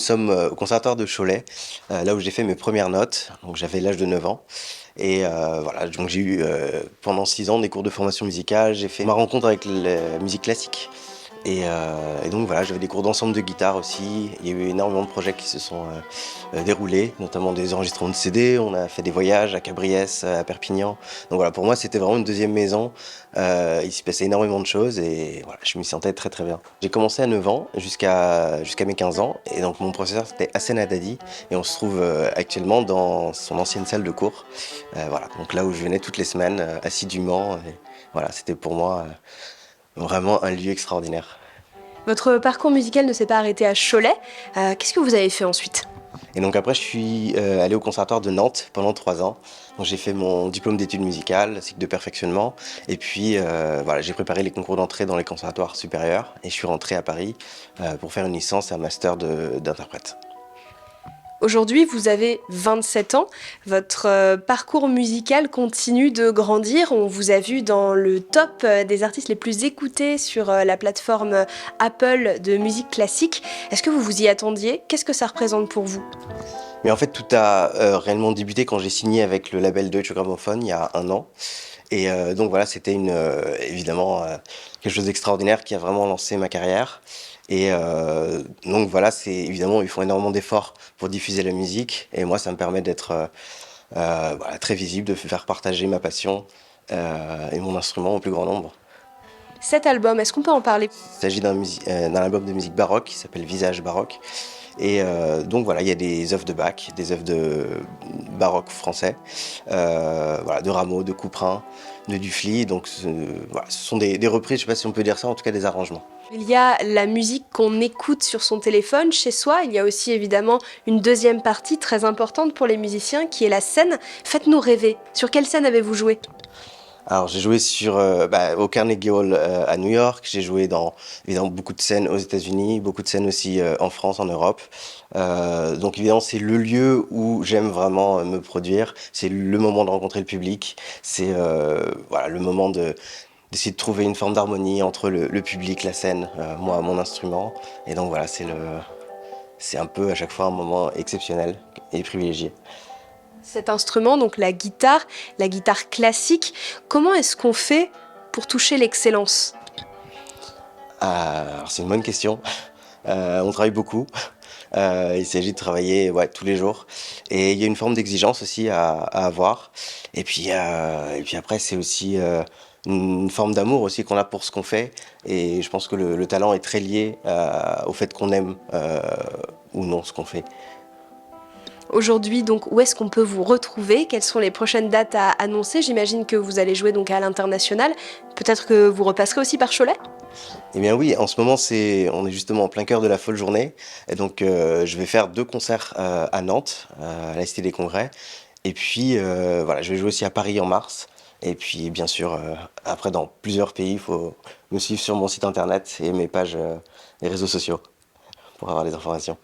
sommes au conservatoire de Cholet, là où j'ai fait mes premières notes, donc j'avais l'âge de 9 ans. Et voilà, donc j'ai eu pendant 6 ans des cours de formation musicale, j'ai fait ma rencontre avec la musique classique. Et donc voilà, j'avais des cours d'ensemble de guitare aussi. Il y a eu énormément de projets qui se sont déroulés, notamment des enregistrements de CD. On a fait des voyages à Cabriès, à Perpignan. Donc voilà, pour moi, c'était vraiment une deuxième maison. Il s'y passait énormément de choses et voilà, je m'y sentais très très bien. J'ai commencé à 9 ans jusqu'à mes 15 ans. Et donc mon professeur, c'était Hassen Haddadi. Et on se trouve actuellement dans son ancienne salle de cours. Voilà, donc là où je venais toutes les semaines, assidûment. Et voilà, c'était pour moi vraiment un lieu extraordinaire. Votre parcours musical ne s'est pas arrêté à Cholet. Qu'est-ce que vous avez fait ensuite? Et donc après, je suis allé au conservatoire de Nantes pendant 3 ans. Donc j'ai fait mon diplôme d'études musicales, cycle de perfectionnement. Et puis voilà, j'ai préparé les concours d'entrée dans les conservatoires supérieurs. Et je suis rentré à Paris pour faire une licence et un master d'interprète. Aujourd'hui, vous avez 27 ans. Votre parcours musical continue de grandir. On vous a vu dans le top des artistes les plus écoutés sur la plateforme Apple de musique classique. Est-ce que vous vous y attendiez? Qu'est-ce que ça représente pour vous? Mais en fait, tout a réellement débuté quand j'ai signé avec le label Deutsche Grammophon il y a un an. Et donc voilà, c'était évidemment quelque chose d'extraordinaire qui a vraiment lancé ma carrière. Et donc voilà, c'est évidemment, ils font énormément d'efforts pour diffuser la musique. Et moi, ça me permet d'être voilà, très visible, de faire partager ma passion et mon instrument au plus grand nombre. Cet album, est-ce qu'on peut en parler? Il s'agit d'un album de musique baroque qui s'appelle Visage baroque. Et donc voilà, il y a des œuvres de Bach, des œuvres de baroque français, voilà, de Rameau, de Couperin, de Dufly. Donc voilà, ce sont des reprises, je ne sais pas si on peut dire ça, en tout cas des arrangements. Il y a la musique qu'on écoute sur son téléphone chez soi. Il y a aussi évidemment une deuxième partie très importante pour les musiciens qui est la scène. Faites-nous rêver. Sur quelle scène avez-vous joué? Alors j'ai joué au Carnegie Hall à New York, j'ai joué dans évidemment beaucoup de scènes aux États-Unis, beaucoup de scènes aussi en France, en Europe. Donc évidemment c'est le lieu où j'aime vraiment me produire, c'est le moment de rencontrer le public, c'est voilà, le moment d'essayer de trouver une forme d'harmonie entre le public, la scène, moi, mon instrument. Et donc voilà, c'est un peu à chaque fois un moment exceptionnel et privilégié. Cet instrument, donc la guitare classique, comment est-ce qu'on fait pour toucher l'excellence? Alors c'est une bonne question. On travaille beaucoup. Il s'agit de travailler ouais, tous les jours. Et il y a une forme d'exigence aussi à avoir. Et puis après, c'est aussi une forme d'amour aussi qu'on a pour ce qu'on fait. Et je pense que le talent est très lié au fait qu'on aime ou non ce qu'on fait. Aujourd'hui, donc, où est-ce qu'on peut vous retrouver? Quelles sont les prochaines dates à annoncer? J'imagine que vous allez jouer donc à l'international. Peut-être que vous repasserez aussi par Cholet? Eh bien oui, en ce moment, on est justement en plein cœur de la folle journée. Et donc, je vais faire 2 concerts à Nantes, à la Cité des Congrès. Et puis, voilà, je vais jouer aussi à Paris en mars. Et puis, bien sûr, après, dans plusieurs pays, il faut me suivre sur mon site internet et mes pages, les réseaux sociaux pour avoir les informations.